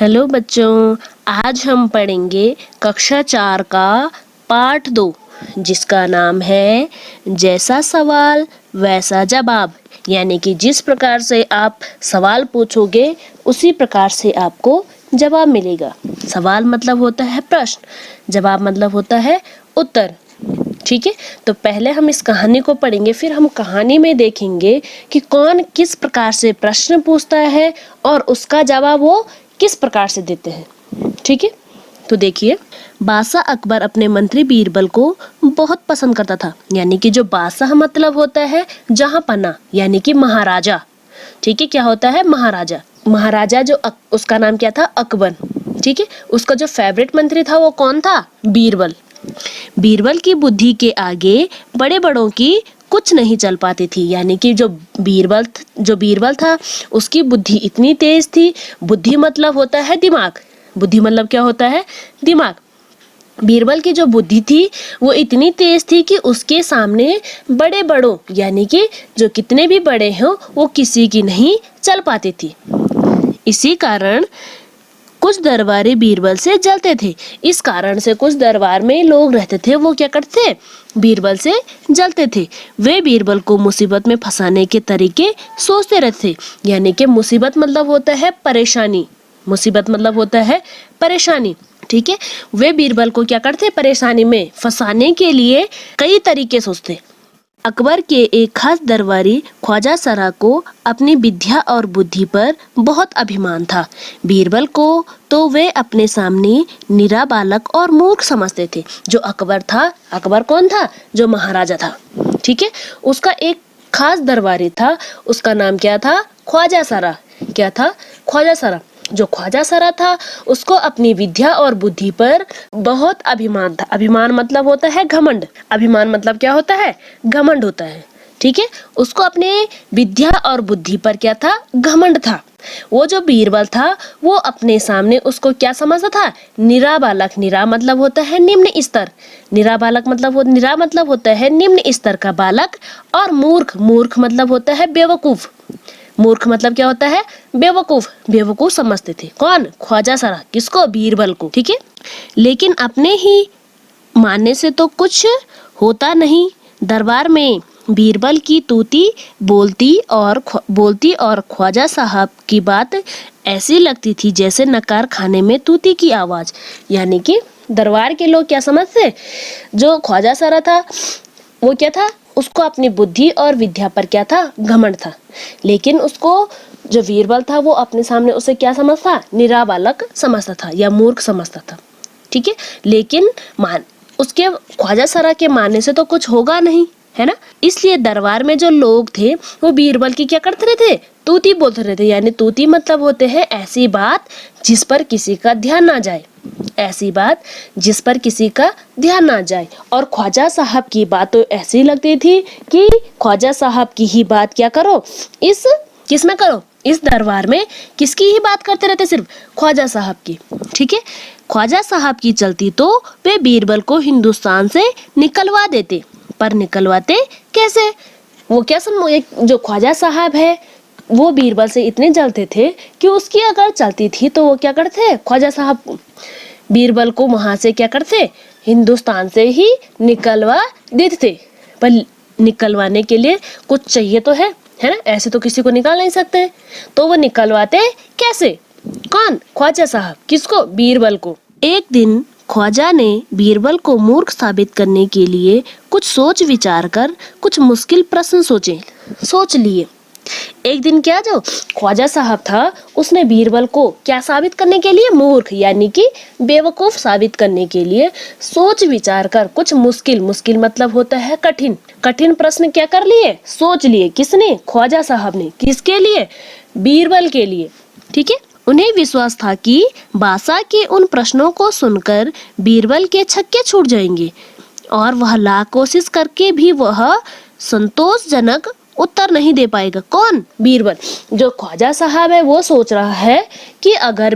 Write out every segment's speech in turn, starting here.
Hello बच्चों, आज हम पढ़ेंगे कक्षा 4 का पाठ 2 जिसका नाम है जैसा सवाल वैसा जवाब। यानी कि जिस प्रकार से आप सवाल पूछोगे उसी प्रकार से आपको जवाब मिलेगा। सवाल मतलब होता है प्रश्न, जवाब मतलब होता है उत्तर। ठीक है, तो पहले हम इस कहानी को पढ़ेंगे, फिर हम कहानी में देखेंगे कि कौन किस प्रकार से प्रश्न पूछता है और उसका जवाब वो किस प्रकार से देते हैं। ठीक है, तो देखिए, बादशाह अकबर अपने मंत्री बीरबल को बहुत पसंद करता था। यानी कि जो बादशाह मतलब होता है जहांपना, यानी कि महाराजा। ठीक है, क्या होता है? महाराजा। महाराजा जो उसका नाम क्या था? अकबर। ठीक है, उसका जो फेवरेट मंत्री था वो कौन था? बीरबल। बीरबल की बुद्धि के आगे बड़े बड़ों की कुछ नहीं चल पाती थी। यानी कि जो बीरबल था उसकी बुद्धि इतनी तेज थी। बुद्धि मतलब होता है दिमाग। बुद्धि मतलब क्या होता है? दिमाग। बीरबल की जो बुद्धि थी वो इतनी तेज थी कि उसके सामने बड़े बड़ों, यानी कि जो कितने भी बड़े हों, वो किसी की नहीं चल पाती थी। इसी कारण कुछ दरबारी बीरबल से जलते थे। इस कारण से कुछ दरबार में लोग रहते थे, वो क्या करते थे? बीरबल से जलते थे। वे बीरबल को मुसीबत में फंसाने के तरीके सोचते रहते थे। यानी कि मुसीबत मतलब होता है परेशानी। मुसीबत मतलब होता है परेशानी। ठीक है, वे बीरबल को क्या करते? परेशानी में फंसाने के लिए कई तरीके सोचते। अकबर के एक खास दरबारी ख्वाजा सरा को अपनी विद्या और बुद्धि पर बहुत अभिमान था। बीरबल को तो वे अपने सामने निरा बालक और मूर्ख समझते थे। जो अकबर था, अकबर कौन था? जो महाराजा था। ठीक है, उसका एक खास दरबारी था, उसका नाम क्या था? ख्वाजा सरा। क्या था? ख्वाजा सरा। जो ख्वाजा सरा था उसको अपनी विद्या और बुद्धि पर बहुत अभिमान था। अभिमान मतलब होता है घमंड। अभिमान मतलब क्या होता है? घमंड होता है। ठीक है, उसको अपने विद्या और बुद्धि पर क्या था? घमंड था। वो जो बीरबल था वो अपने सामने उसको क्या समझता था? निरा बालक। निरा मतलब होता है निम्न स्तर। निरा बालक मतलब निरा मतलब होता है निम्न स्तर का बालक। और मूर्ख, मूर्ख मतलब होता है बेवकूफ। मूर्ख मतलब क्या होता है? बेवकूफ। बेवकूफ समझते थे। कौन? ख्वाजा सरा। किसको? बीरबल को। ठीक है, लेकिन अपने ही मानने से तो कुछ होता नहीं। दरबार में बीरबल की तूती बोलती और ख्वाजा साहब की बात ऐसी लगती थी जैसे नकार खाने में तूती की आवाज। यानी कि दरबार के लोग क्या समझते? जो ख्वाजा सरा था वो क्या था? उसको अपनी बुद्धि और विद्या पर क्या था? घमंड था। लेकिन उसको जो बीरबल था वो अपने सामने उसे क्या समझता? निरा बालक समझता था या मूर्ख समझता था। ठीक है, लेकिन उसके ख्वाजा सरा के मानने से तो कुछ होगा नहीं, है ना? इसलिए दरबार में जो लोग थे वो बीरबल की क्या करते रहते? तूती बोलते रहते। यानी तूती मतलब होते हैं ऐसी बात जिस पर किसी का ध्यान ना जाए। ऐसी बात जिस पर किसी का ध्यान ना जाए। और ख्वाजा साहब की बात तो ऐसी लगती थी कि ख्वाजा साहब की ही बात क्या करो, इस किसमें करो? इस दरबार में किसकी ही बात करते रहते? सिर्फ ख्वाजा साहब की। ठीक है, ख्वाजा साहब की चलती तो वे बीरबल को हिंदुस्तान से निकलवा देते। पर निकलवाते कैसे? वो क्या जो ख्वाजा साहब है वो बीरबल से इतने जलते थे कि उसकी अगर चलती थी तो वो क्या करते? ख्वाजा साहब बीरबल को वहां से क्या करते? हिंदुस्तान से ही निकलवा देते थे। पर निकलवाने के लिए कुछ चाहिए तो है ना? ऐसे तो किसी को निकाल नहीं सकते। तो वो निकलवाते कैसे? कौन? ख्वाजा साहब। किसको? बीरबल को। एक दिन ख्वाजा ने बीरबल को मूर्ख साबित करने के लिए कुछ सोच विचार कर कुछ मुश्किल प्रश्न सोच लिए। एक दिन क्या जो ख्वाजा साहब था उसने बीरबल को क्या साबित करने के लिए? मूर्ख यानी कि बेवकूफ साबित करने के लिए सोच विचार कर कुछ मुश्किल मतलब होता है कठिन। कठिन प्रश्न क्या कर लिए? सोच लिए। किसने? ख्वाजा साहब ने। किसके लिए? बीरबल के लिए। ठीक है, उन्हें विश्वास था कि बादशाह के उन प्रश्नों को सुनकर बीरबल के छक्के छूट जाएंगे और वह लाख कोशिश करके भी वह संतोषजनक उत्तर नहीं दे पाएगा। कौन? बीरबल। जो ख्वाजा साहब है वो सोच रहा है कि अगर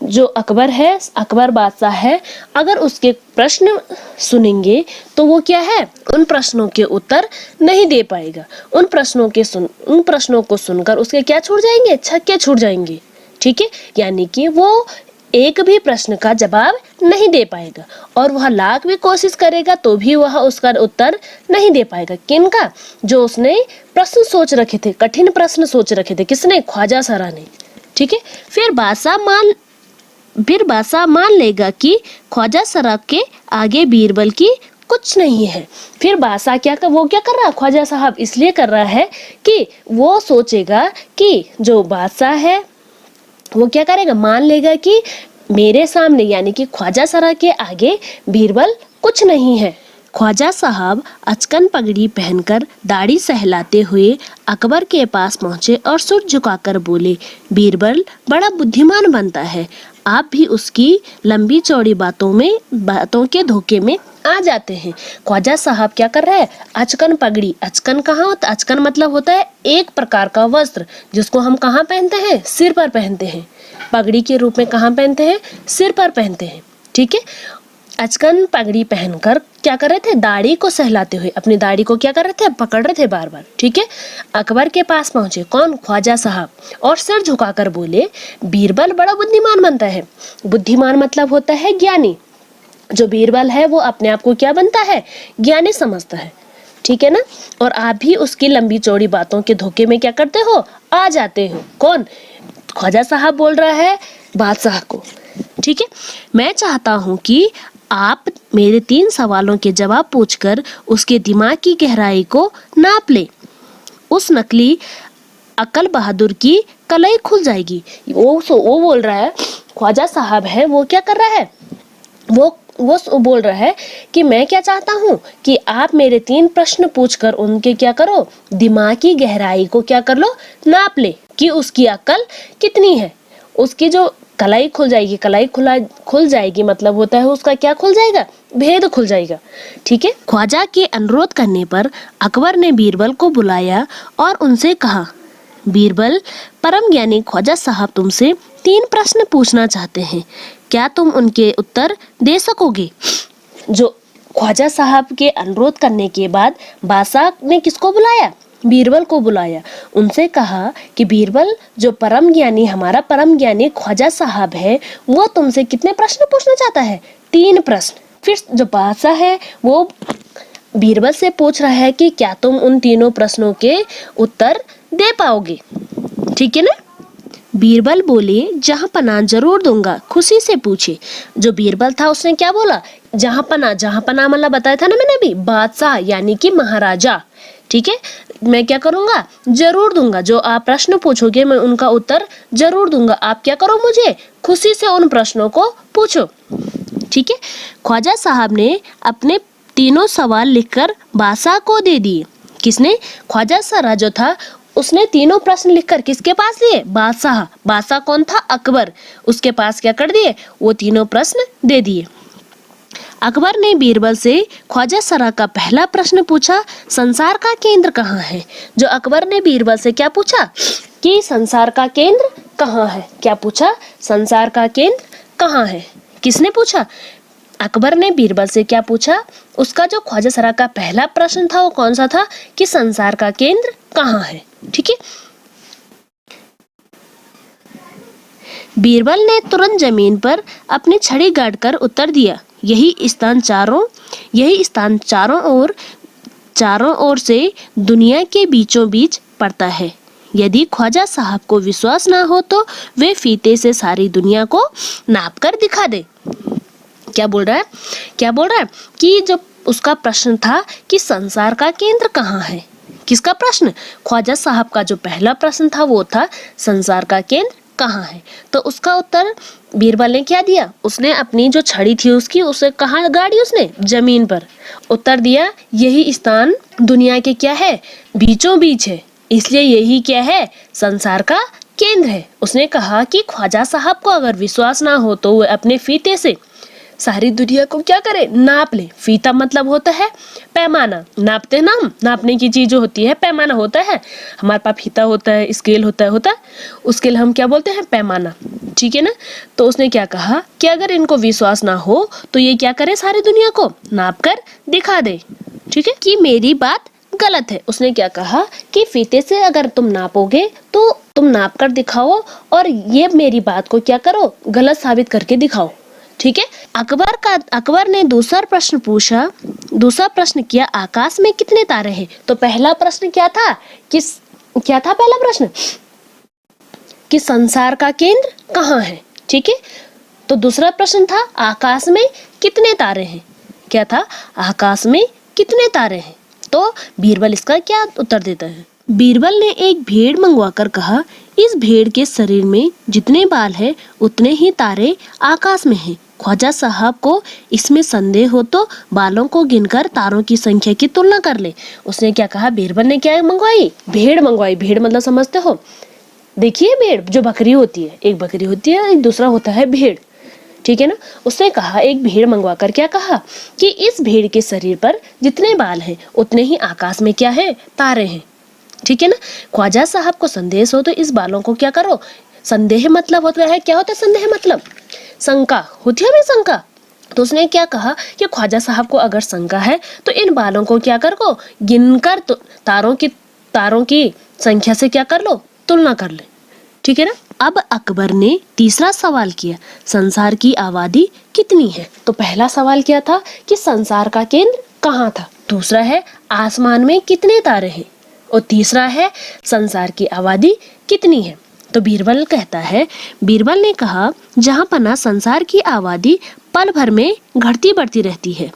जो अकबर है, अकबर बादशाह है, अगर उसके प्रश्न सुनेंगे तो वो क्या है? उन प्रश्नों के उत्तर नहीं दे पाएगा। उन प्रश्नों को सुनकर उसके क्या छूट जाएंगे? छक्के छूट जाएंगे। ठीक है, यानी कि वो एक भी प्रश्न का जवाब नहीं दे पाएगा और वह लाख भी कोशिश करेगा तो भी वह उसका उत्तर नहीं दे पाएगा। किनका? जो उसने प्रश्न सोच रखे थे, कठिन प्रश्न सोच रखे थे। किसने? ख्वाजा सरा ने। ठीक है, फिर बादशाह मान लेगा कि ख्वाजा सरा के आगे बीरबल की कुछ नहीं है। फिर बादशाह क्या कर रहा है? ख्वाजा साहब इसलिए कर रहा है कि वो सोचेगा कि जो बादशाह है वो क्या करेगा, मान लेगा कि मेरे सामने यानी कि ख्वाजा सरा के आगे बीरबल कुछ नहीं है। ख्वाजा साहब अचकन पगड़ी पहनकर दाढ़ी सहलाते हुए अकबर के पास पहुंचे और सिर झुकाकर बोले, बीरबल बड़ा बुद्धिमान बनता है, आप भी उसकी लंबी चौड़ी बातों के धोखे में आ जाते हैं। ख्वाजा साहब क्या कर रहा है? अचकन पगड़ी, अचकन कहाँ होता है? अचकन मतलब होता है एक प्रकार का वस्त्र जिसको हम कहाँ पहनते हैं? सिर पर पहनते हैं। पगड़ी के रूप में कहाँ पहनते हैं? सिर पर पहनते हैं। ठीक है, अचकन पगड़ी पहनकर क्या कर रहे थे? दाढ़ी को सहलाते हुए अपनी दाढ़ी को क्या कर रहे थे? पकड़ रहे थे बार बार। ठीक है, अकबर के पास पहुंचे। कौन? ख्वाजा साहब, और सिर झुकाकर बोले, बीरबल बड़ा बुद्धिमान बनता है। बुद्धिमान मतलब होता है ज्ञानी। जो बीरबल है वो अपने आप को क्या बनता है? ज्ञानी समझता है। ठीक है ना, और आप भी उसकी लंबी चौड़ी बातों के धोखे में क्या करते हो? आ जाते हो। कौन? ख्वाजा साहब बोल रहा है बादशाह को। ठीक है, मैं चाहता हूं कि आप मेरे 3 सवालों के जवाब पूछकर उसके दिमाग की गहराई को नाप ले। उस नकली अकल बहादुर की कलाई खुल जाएगी। वो बोल रहा है, ख्वाजा साहब है वो क्या कर रहा है? वो बोल रहा है कि मैं क्या चाहता हूँ कि आप मेरे 3 प्रश्न पूछकर उनके क्या करो? दिमाग की गहराई को क्या कर लो? नाप ले कि उसकी अकल कितनी है। उसकी जो कलाई खुल जाएगी, खुल जाएगी मतलब होता है उसका क्या खुल जाएगा? भेद खुल जाएगा। ठीक है, ख्वाजा के अनुरोध करने पर अकबर ने बीरबल को बुलाया और उनसे कहा, बीरबल, परम ज्ञानी ख्वाजा साहब तुमसे 3 प्रश्न पूछना चाहते हैं, क्या तुम उनके उत्तर दे सकोगे? जो ख्वाजा साहब के अनुरोध करने के बाद बादशाह ने किसको बुलाया? बीरबल को बुलाया। उनसे कहा कि बीरबल, जो हमारा परम ज्ञानी ख्वाजा साहब है वो तुमसे कितने प्रश्न पूछना चाहता है? 3 प्रश्न। फिर जो बादशाह है वो बीरबल से पूछ रहा है कि क्या तुम उन तीनों प्रश्नों के उत्तर दे पाओगे? ठीक है ना। बीरबल बोले, जहां पना जरूर दूंगा, खुशी से पूछे। जो बीरबल था उसने क्या बोला? जहां पना मतलब बताया था ना मैंने अभी, बादशाह यानी कि महाराजा। ठीक है, मैं क्या करूंगा? जरूर दूंगा। जो आप प्रश्न पूछोगे मैं उनका उत्तर जरूर दूंगा। आप क्या करो? मुझे खुशी से उन प्रश्नों को पूछो। ठीक है, ख्वाजा साहब ने अपने तीनों सवाल लिखकर बादशाह को दे दिए। किसने? ख्वाजा सरा जो था उसने तीनों प्रश्न लिखकर किसके पास दिए? बादशाह कौन था? अकबर। उसके पास क्या कर दिए? वो तीनों प्रश्न दे दिए। अकबर ने बीरबल से ख्वाजा सरा का पहला प्रश्न पूछा, संसार का केंद्र कहाँ है? जो अकबर ने बीरबल से क्या पूछा कि संसार का केंद्र कहाँ है? क्या पूछा? संसार का केंद्र कहाँ है? किसने पूछा? अकबर ने बीरबल से क्या पूछा? उसका जो ख्वाजा सरा का पहला प्रश्न था वो कौन सा था? कि संसार का केंद्र कहाँ है? ठीक है, बीरबल ने तुरंत जमीन पर अपनी छड़ी गाड़कर उत्तर दिया, यही स्थान चारों ओर से दुनिया के बीचों बीच पड़ता है। यदि ख्वाजा साहब को विश्वास ना हो तो वे फीते से सारी दुनिया को नाप कर दिखा दे। क्या बोल रहा है कि जो उसका प्रश्न था कि संसार का केंद्र कहाँ है। किसका प्रश्न? ख्वाजा साहब का जो पहला प्रश्न था वो था संसार का केंद्र कहाँ है। तो उसका उत्तर बीरबल ने क्या दिया? उसने अपनी जो छड़ी थी उसे कहाँ गाड़ी? उसने जमीन पर। उत्तर दिया, यही स्थान दुनिया के क्या है? बीचों बीच है, इसलिए यही क्या है? संसार का केंद्र है। उसने कहा कि ख्वाजा साहब को अगर विश्वास ना हो तो वह अपने फीते से सारी दुनिया को क्या करे? नाप ले। फीता मतलब होता है पैमाना। नापते हैं ना हम, नापने की चीज जो होती है पैमाना होता है। हमारे पास फीता होता है, स्केल होता है उसके लिए हम क्या बोलते हैं? पैमाना। ठीक है ना। तो उसने क्या कहा कि अगर इनको विश्वास ना हो तो ये क्या करे? सारी दुनिया को नाप कर दिखा दे। ठीक है, कि मेरी बात गलत है। उसने क्या कहा कि फीते से अगर तुम नापोगे तो तुम नाप कर दिखाओ और ये मेरी बात को क्या करो, गलत साबित करके दिखाओ। ठीक है। अकबर ने दूसरा प्रश्न पूछा, दूसरा प्रश्न किया, आकाश में कितने तारे हैं? तो पहला प्रश्न क्या था, क्या था पहला प्रश्न, कि संसार का केंद्र कहाँ है। ठीक है। तो दूसरा प्रश्न था, आकाश में कितने तारे हैं? क्या था, आकाश में कितने तारे हैं? तो बीरबल इसका क्या उत्तर देता है? बीरबल ने एक भेड़ मंगवाकर कहा, इस भेड़ के शरीर में जितने बाल हैं उतने ही तारे आकाश में हैं। ख्वाजा साहब को इसमें संदेह हो तो बालों को गिनकर तारों की संख्या की तुलना कर ले। उसने क्या कहा, बीरबल ने क्या मंगवाई, भेड़ मंगवाई। भेड़ मतलब समझते हो, देखिए भेड़ जो बकरी होती है, एक बकरी होती है, एक दूसरा होता है भेड़। ठीक है ना। उसने कहा, एक भेड़ मंगवा कर क्या कहा कि इस भेड़ के शरीर पर जितने बाल हैं उतने ही आकाश में क्या है, तारे हैं। ठीक है ना। ख्वाजा साहब को संदेह हो तो इस बालों को क्या करो, संदेह मतलब होता है, क्या होता है संदेह मतलब, शंका होती है हमें, शंका। तो उसने क्या कहा कि ख्वाजा साहब को अगर शंका है तो इन बालों को क्या कर को गिनकर तो तारों की संख्या से क्या कर लो, तुलना कर ले। ठीक है ना। अब अकबर ने तीसरा सवाल किया, संसार की आबादी कितनी है? तो पहला सवाल क्या था कि संसार का केंद्र कहाँ था, दूसरा है आसमान में कितने तारे हैं, और तीसरा है संसार की आबादी कितनी है। तो बीरबल कहता है, बीरबल ने कहा, जहाँ पना संसार की आबादी पल भर में घटती बढ़ती रहती है,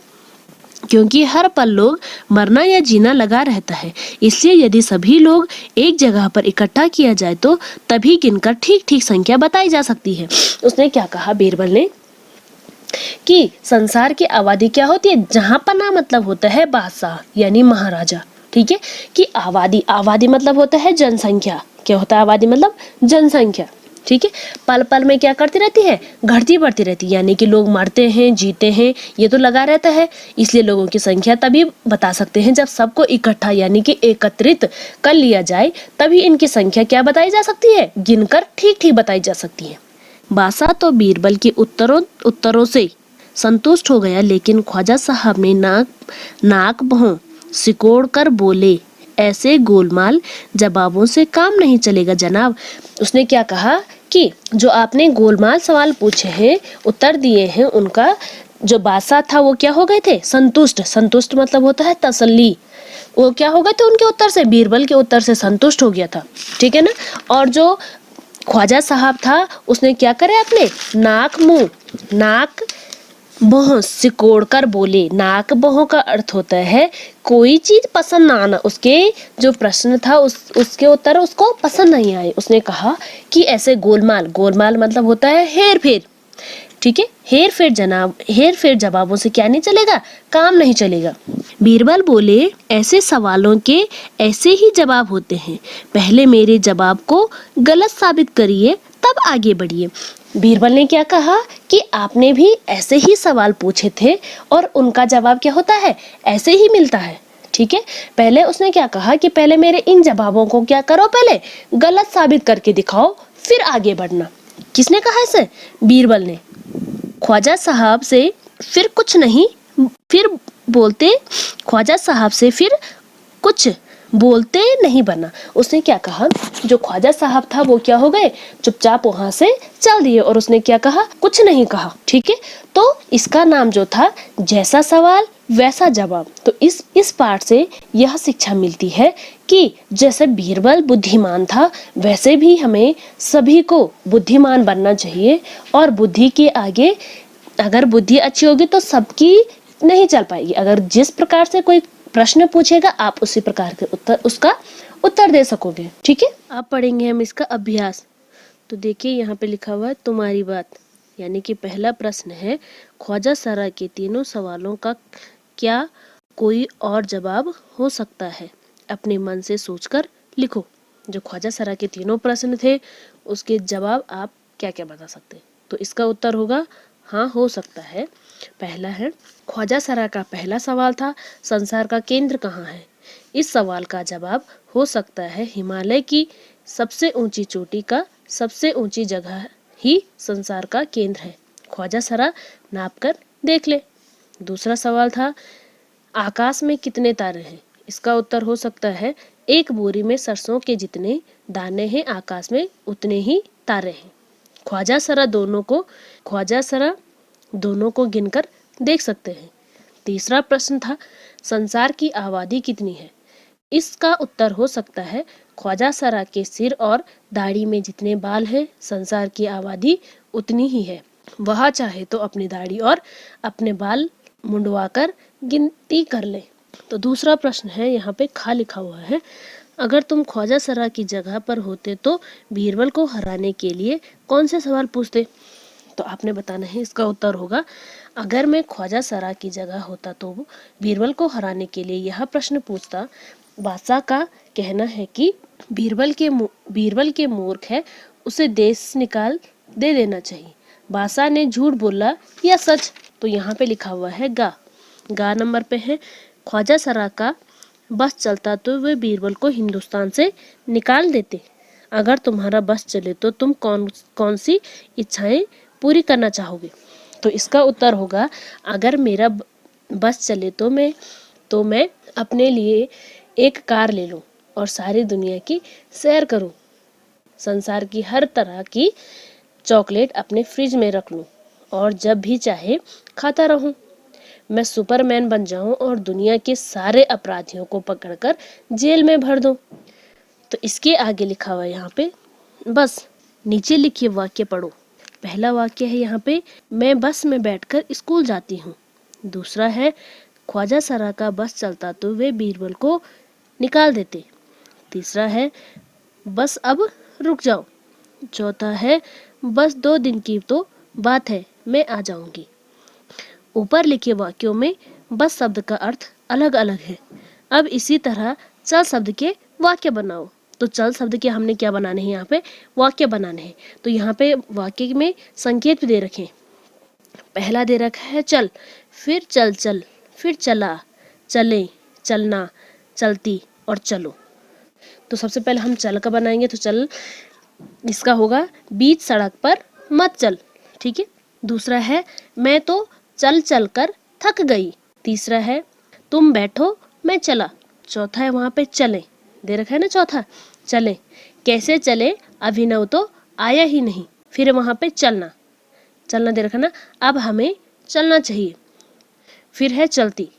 क्योंकि हर पल लोग मरना या जीना लगा रहता है, इसलिए यदि सभी लोग एक जगह पर इकट्ठा किया जाए तो तभी गिनकर ठीक ठीक संख्या बताई जा सकती है। उसने क्या कहा बीरबल ने कि संसार की आबादी क्या होती है, जहाँ पना मतलब होता है बादशाह यानी महाराजा। ठीक है। कि आबादी मतलब होता है जनसंख्या। क्या होता है आबादी मतलब, जनसंख्या। ठीक है। पल पल में क्या करती रहती है, घटती बढ़ती रहती है, यानी कि लोग मरते हैं जीते हैं ये तो लगा रहता है, इसलिए लोगों की संख्या तभी बता सकते हैं जब सबको इकट्ठा यानी कि एकत्रित कर लिया जाए, तभी इनकी संख्या क्या बताई जा सकती है, गिनकर ठीक ठीक बताई जा सकती है। बादशाह तो बीरबल के उत्तरों से संतुष्ट हो गया, लेकिन ख्वाजा साहब ने नाक भौं सिकोड़ कर बोले, ऐसे गोलमाल जवाबों से काम नहीं चलेगा जनाब। उसने क्या कहा कि जो आपने गोलमाल सवाल पूछे हैं, उत्तर दिए हैं, उनका जो बादशाह था वो क्या हो गए थे, संतुष्ट मतलब होता है तसल्ली। वो क्या हो गए थे उनके उत्तर से, बीरबल के उत्तर से संतुष्ट हो गया था। ठीक है ना। और जो ख्वाजा साहब था उसने क्या करे, अपने नाक भौं सिकोड़ कर बोले। नाक भौं का अर्थ होता है कोई चीज पसंद ना आना, उसके जो प्रश्न था उसके उत्तर उसको पसंद नहीं आए। उसने कहा कि ऐसे गोलमाल मतलब होता है हेर फेर। ठीक है। हेर फेर जवाबों से क्या नहीं चलेगा, काम नहीं चलेगा। बीरबल बोले, ऐसे सवालों के ऐसे ही जवाब होते हैं, पहले मेरे जवाब को गलत साबित करिए तब आगे बढ़िए। बीरबल ने क्या कहा कि आपने भी ऐसे ही सवाल पूछे थे और उनका जवाब क्या होता है, ऐसे ही मिलता है। ठीक है। पहले उसने क्या कहा कि पहले मेरे इन जवाबों को क्या करो, पहले गलत साबित करके दिखाओ फिर आगे बढ़ना। किसने कहा ऐसे, बीरबल ने। ख्वाजा साहब से फिर कुछ बोलते नहीं बना। उसने क्या कहा, जो ख्वाजा साहब था वो क्या हो गए, चुपचाप वहां से चल दिए और उसने क्या कहा, कुछ नहीं कहा। ठीक है। तो इसका नाम जो था, जैसा सवाल वैसा जवाब। तो इस पाठ से यह शिक्षा मिलती है कि जैसे बीरबल बुद्धिमान था वैसे भी हमें सभी को बुद्धिमान बनना चाहिए, और बुद्धि के आगे अगर बुद्धि अच्छी होगी तो सबकी नहीं चल पाएगी। अगर जिस प्रकार से कोई प्रश्न पूछेगा आप उसी प्रकार के उसका उत्तर दे सकोगे। ठीक है। अब पढ़ेंगे हम इसका अभ्यास। तो देखिए यहाँ पे लिखा हुआ है तुम्हारी बात, यानी कि पहला प्रश्न है, ख्वाजा सरा के तीनों सवालों का क्या कोई और जवाब हो सकता है? अपने मन से सोचकर लिखो। जो ख्वाजा सरा के तीनों प्रश्न थे उसके जवाब आप क्या क्या बता सकते हैं? तो इसका उत्तर होगा हाँ, हो सकता है। पहला है, ख्वाजा सरा का पहला सवाल था, संसार का केंद्र कहाँ है? इस सवाल का जवाब हो सकता है हिमालय की सबसे ऊंची चोटी का सबसे ऊंची जगह ही संसार का केंद्र है। ख्वाजा सरा नाप कर देख ले। दूसरा सवाल था, आकाश में कितने तारे हैं? इसका उत्तर हो सकता है एक बोरी में सरसों के जितने दाने हैं आकाश में उतने ही तारे हैं। ख्वाजा सरा दोनों को गिनकर देख सकते हैं। तीसरा प्रश्न था संसार की आबादी कितनी है। इसका उत्तर हो सकता है ख्वाजा सरा के सिर और दाढ़ी में जितने बाल हैं संसार की आबादी उतनी ही है। वह चाहे तो अपनी दाढ़ी और अपने बाल मुंडवाकर गिनती कर ले। तो दूसरा प्रश्न है, यहाँ पे खा लिखा हुआ है, अगर तुम ख्वाजा सरा की जगह पर होते तो बीरबल को हराने के लिए कौन से सवाल पूछते। तो आपने बताना है। इसका उत्तर होगा अगर मैं ख्वाजा सरा की जगह होता तो बीरबल को हराने के लिए यह प्रश्न पूछता। बादशाह का कहना है कि बीरबल के मूर्ख है, उसे देश निकाल दे देना चाहिए। बादशाह ने झूठ बोला या सच। तो यहाँ पे लिखा हुआ है गा नंबर पे है। ख्वाजा सरा का बस चलता तो वे बीरबल को हिंदुस्तान से निकाल देते। अगर तुम्हारा बस चले तो तुम कौन सी इच्छाएं पूरी करना चाहोगे। तो इसका उत्तर होगा अगर मेरा बस चले तो मैं अपने लिए एक कार ले लूं और सारी दुनिया की सैर करूं। संसार की हर तरह की चॉकलेट अपने फ्रिज में रख लूं और जब भी चाहे खाता रहूं। मैं सुपरमैन बन जाऊं और दुनिया के सारे अपराधियों को पकड़कर जेल में भर दूं। तो इसके आगे लिखा हुआ है यहाँ पे, बस नीचे लिखिए वाक्य पढ़ो। पहला वाक्य है यहाँ पे, मैं बस में बैठकर स्कूल जाती हूँ। दूसरा है ख्वाजा सरा का बस चलता तो वे बीरबल को निकाल देते। तीसरा है बस अब रुक जाओ। चौथा है बस 2 दिन की तो बात है, मैं आ जाऊंगी। ऊपर लिखे वाक्यों में बस शब्द का अर्थ अलग अलग है। अब इसी तरह चल शब्द के वाक्य बनाओ। तो चल शब्द के हमने क्या बनाने हैं, यहाँ पे वाक्य बनाने हैं। तो यहाँ पे वाक्य में संकेत भी दे रखे हैं। पहला दे रखा है चल, फिर चल, फिर चला, चले, चलना, चलती और चलो। तो सबसे पहले हम चल का बनाएंगे। तो चल इसका होगा बीच सड़क पर मत चल, ठीक है। दूसरा है मैं तो चल कर थक गई। तीसरा है तुम बैठो मैं चला। चौथा है वहां पे चले दे रखा है ना, चौथा चले, कैसे चले, अभिनव तो आया ही नहीं। फिर वहां पे चलना दे रखा ना, अब हमें चलना चाहिए। फिर है चलती,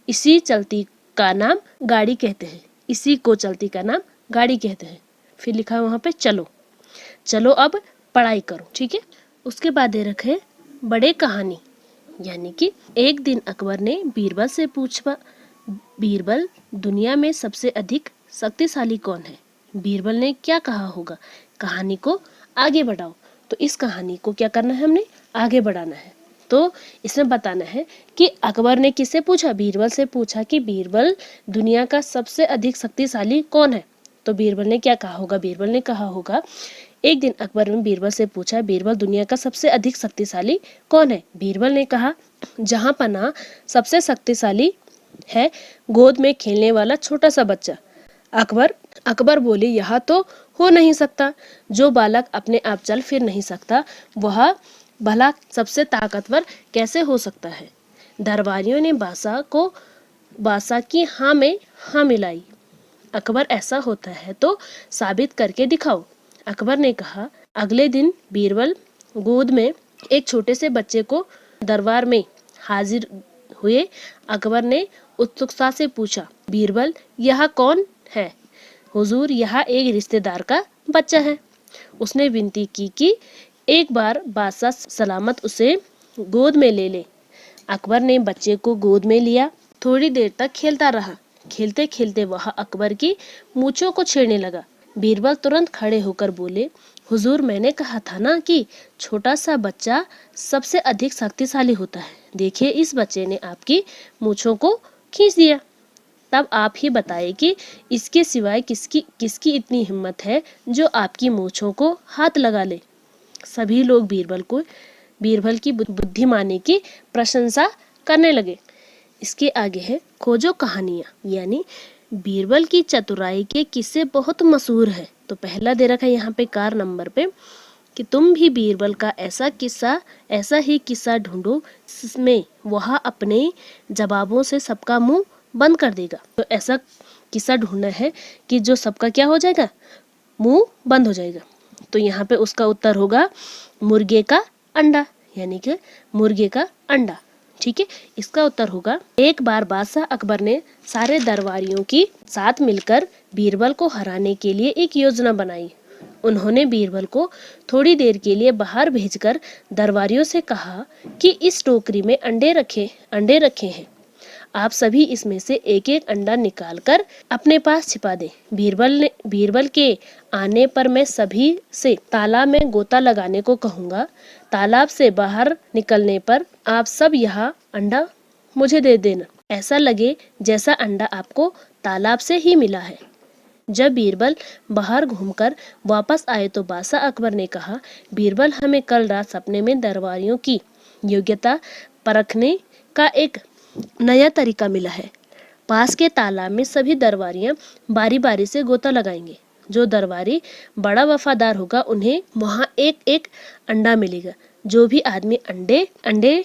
इसी चलती का नाम गाड़ी कहते हैं। इसी को चलती का नाम गाड़ी कहते हैं। फिर लिखा है वहां पे चलो अब पढ़ाई करो, ठीक है। उसके बाद दे रखे बड़े कहानी, यानी कि एक दिन अकबर ने बीरबल से पूछा, बीरबल दुनिया में सबसे अधिक शक्तिशाली कौन है। बीरबल ने क्या कहा होगा, कहानी को आगे बढ़ाओ। तो इस कहानी को क्या करना है, हमने आगे बढ़ाना है। तो इसमें बताना है कि अकबर ने किससे पूछा, बीरबल से पूछा कि बीरबल दुनिया का सबसे अधिक शक्तिशाली कौन है। तो बीरबल ने क्या कहा होगा, बीरबल ने कहा होगा एक दिन अकबर ने बीरबल से पूछा, बीरबल दुनिया का सबसे अधिक शक्तिशाली कौन है। बीरबल ने कहा जहां पना सबसे शक्तिशाली है गोद में खेलने वाला छोटा सा बच्चा। अकबर बोले यह तो हो नहीं सकता, जो बालक अपने आप चल फिर नहीं सकता वह भला सबसे ताकतवर कैसे हो सकता है। दरबारियों ने बादशाह की हाँ में हाँ मिलाई। अकबर ऐसा होता है तो साबित करके दिखाओ। अकबर ने कहा। अगले दिन बीरबल गोद में एक छोटे से बच्चे को दरबार में हाजिर हुए। अकबर ने उत्सुकता से पूछा, बीरबल यह कौन है। हुजूर यह एक रिश्तेदार का बच्चा है। उसने विनती की कि एक बार बादशाह सलामत उसे गोद में ले ले। अकबर ने बच्चे को गोद में लिया। थोड़ी देर तक खेलता रहा। खेलते खेलते वह अकबर की मूंछों को छेड़ने लगा। बीरबल तुरंत खड़े होकर बोले, हुजूर मैंने कहा था ना कि छोटा सा बच्चा सबसे अधिक शक्तिशाली होता है। देखिए इस बच्चे ने आपकी मूंछों को खींच दिया। तब आप ही बताइए कि इसके सिवाय किसकी इतनी हिम्मत है जो आपकी मूंछों को हाथ लगा ले। सभी लोग बीरबल की बुद्धिमानी की प्रशंसा करने लगे। इसके आगे है खोजो कहानियां, यानी बीरबल की चतुराई के किस्से बहुत मशहूर है। तो पहला दे रखा है यहाँ पे कार नंबर पे कि तुम भी बीरबल का ऐसा ही किस्सा ढूंढो जिसमें वह अपने जवाबों से सबका मुंह बंद कर देगा। तो ऐसा किस्सा ढूंढना है कि जो सबका क्या हो जाएगा, मुंह बंद हो जाएगा। तो यहाँ पे उसका उत्तर होगा मुर्गे का अंडा, यानी कि मुर्गे का अंडा। ठीक है, इसका उत्तर होगा एक बार बादशाह अकबर ने सारे दरबारियों की साथ मिलकर बीरबल को हराने के लिए एक योजना बनाई। उन्होंने बीरबल को थोड़ी देर के लिए बाहर भेजकर दरबारियों से कहा कि इस टोकरी में अंडे रखे हैं, आप सभी इसमें से एक एक अंडा निकालकर अपने पास छिपा दें। बीरबल के आने पर मैं सभी से तालाब में गोता लगाने को कहूँगा। तालाब से बाहर निकलने पर आप सब यह अंडा मुझे दे देना, ऐसा लगे जैसा अंडा आपको तालाब से ही मिला है। जब बीरबल बाहर घूमकर वापस आए तो बादशाह अकबर ने कहा, बीरबल, हमें कल रात सपने में दरबारियों की योग्यता परखने का एक नया तरीका मिला है। पास के तालाब में सभी दरबारियां बारी बारी से गोता लगाएंगे। जो दरबारी बड़ा वफादार होगा उन्हें वहां एक एक अंडा मिलेगा। जो भी आदमी अंडे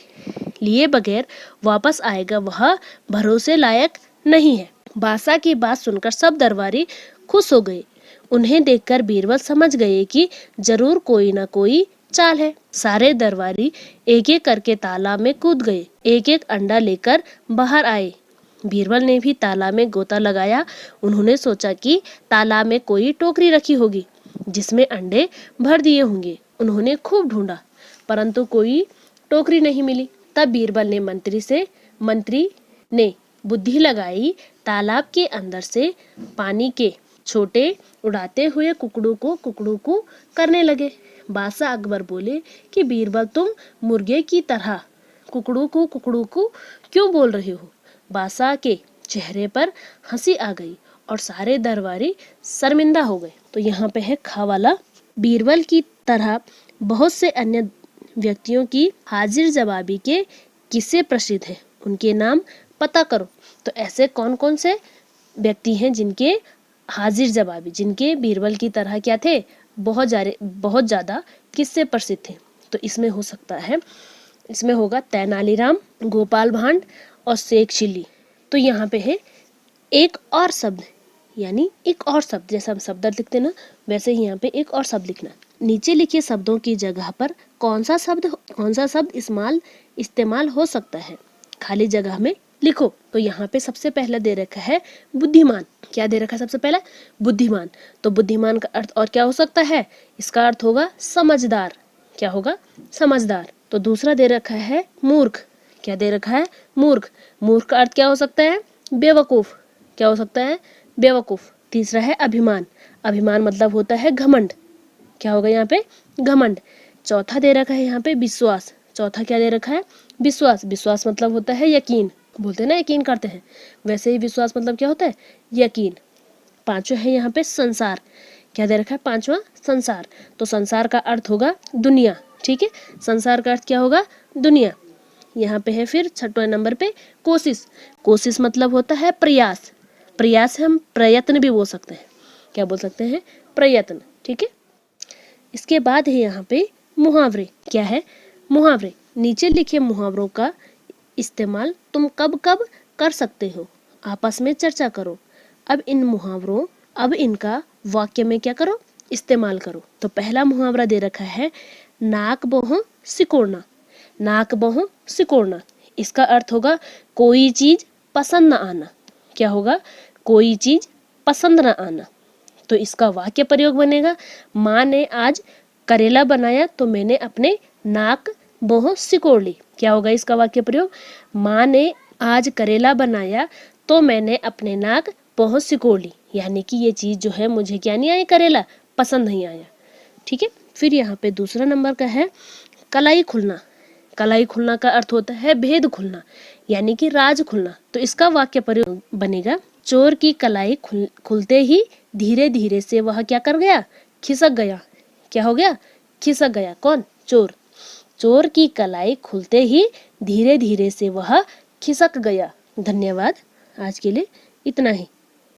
लिए बगैर वापस आएगा वह भरोसे लायक नहीं है। बादशाह की बात सुनकर सब दरबारी खुश हो गए। उन्हें देखकर बीरबल समझ गए कि जरूर कोई ना कोई चाल है। सारे दरबारी एक एक करके तालाब में कूद गए, एक एक अंडा लेकर बाहर आए। बीरबल ने भी तालाब में गोता लगाया। उन्होंने सोचा कि तालाब में कोई टोकरी रखी होगी जिसमें अंडे भर दिए होंगे। उन्होंने खूब ढूंढा परंतु कोई टोकरी नहीं मिली। तब बीरबल ने मंत्री ने बुद्धि लगाई, तालाब के अंदर से पानी के छोटे उड़ाते हुए कुकड़ू करने लगे। बादशाह अकबर बोले कि बीरबल, तुम मुर्गे की तरह कुकड़ू क्यों बोल रहे हो? बादशाह के चेहरे पर हंसी आ गई और सारे दरबारी शर्मिंदा हो गए। तो यहाँ पे है खा वाला। बीरबल की तरह बहुत से अन्य व्यक्तियों की हाजिर जवाबी के किस्से प्रसिद्ध हैं, उनके नाम पता करो। तो ऐसे कौन कौन से व्यक्ति हैं जिनके हाजिर जवाबी, जिनके बीरबल की तरह क्या थे, बहुत ज्यादा किस्से प्रसिद्ध थे। तो इसमें हो सकता है, इसमें होगा तेनालीराम, गोपाल भांड और शेख चिल्ली। तो यहाँ पे है एक और शब्द, यानी एक और शब्द, जैसे हम शब्द लिखते ना वैसे ही यहाँ पे एक और शब्द लिखना। नीचे लिखे शब्दों की जगह पर कौन सा शब्द इस्तेमाल हो सकता है, खाली जगह में लिखो। तो यहाँ पे सबसे पहला दे रखा है बुद्धिमान। क्या दे रखा है सबसे पहला? बुद्धिमान। तो बुद्धिमान का अर्थ और क्या हो सकता है? इसका अर्थ होगा समझदार। क्या होगा? समझदार। तो दूसरा दे रखा है मूर्ख। क्या दे रखा है? मूर्ख। मूर्ख का अर्थ क्या हो सकता है? बेवकूफ। क्या हो सकता है? बेवकूफ। तीसरा है अभिमान। अभिमान मतलब होता है घमंड। क्या होगा यहाँ पे? घमंड। चौथा दे रखा है यहाँ पे विश्वास। चौथा क्या दे रखा है? विश्वास। विश्वास मतलब होता है यकीन। बोलते हैं ना यकीन करते हैं, वैसे ही विश्वास मतलब क्या होता है? यकीन। पांचवा है यहाँ पे संसार। क्या दे रखा है? पांचवा संसार। तो संसार का अर्थ होगा दुनिया। ठीक है, संसार का अर्थ क्या होगा? दुनिया। यहाँ पे है फिर छठवें नंबर पे कोशिश। कोशिश मतलब होता है प्रयास। प्रयास हम प्रयत्न भी बोल सकते हैं। क्या बोल सकते हैं? प्रयत्न। ठीक है, इसके बाद है यहाँ पे मुहावरे। क्या है? मुहावरे। नीचे लिखे मुहावरों का इस्तेमाल तुम कब कब कर सकते हो, आपस में चर्चा करो। अब इनका वाक्य में क्या करो? इस्तेमाल करो। तो पहला मुहावरा दे रखा है नाक बहु सिकोड़ना। नाक बहु सिकोड़ना, इसका अर्थ होगा कोई चीज पसंद न आना। क्या होगा? कोई चीज पसंद न आना। तो इसका वाक्य प्रयोग बनेगा, माँ ने आज करेला बनाया तो मैंने अपने नाक बहु सिकोड़ ली। क्या होगा इसका वाक्य प्रयोग? माँ ने आज करेला बनाया तो मैंने अपने नाक बहुत सिकोड़ ली, यानी कि ये चीज जो है मुझे क्या नहीं आया, करेला पसंद नहीं आया। ठीक है, फिर यहाँ पे दूसरा नंबर का है कलाई खुलना। कलाई खुलना का अर्थ होता है भेद खुलना, यानी कि राज खुलना। तो इसका वाक्य प्रयोग बनेगा, चोर की कलाई खुलते ही धीरे धीरे से वह क्या कर गया? खिसक गया। क्या हो गया? खिसक गया। कौन? चोर। चोर की कलाई खुलते ही धीरे धीरे से वह खिसक गया। धन्यवाद, आज के लिए इतना ही।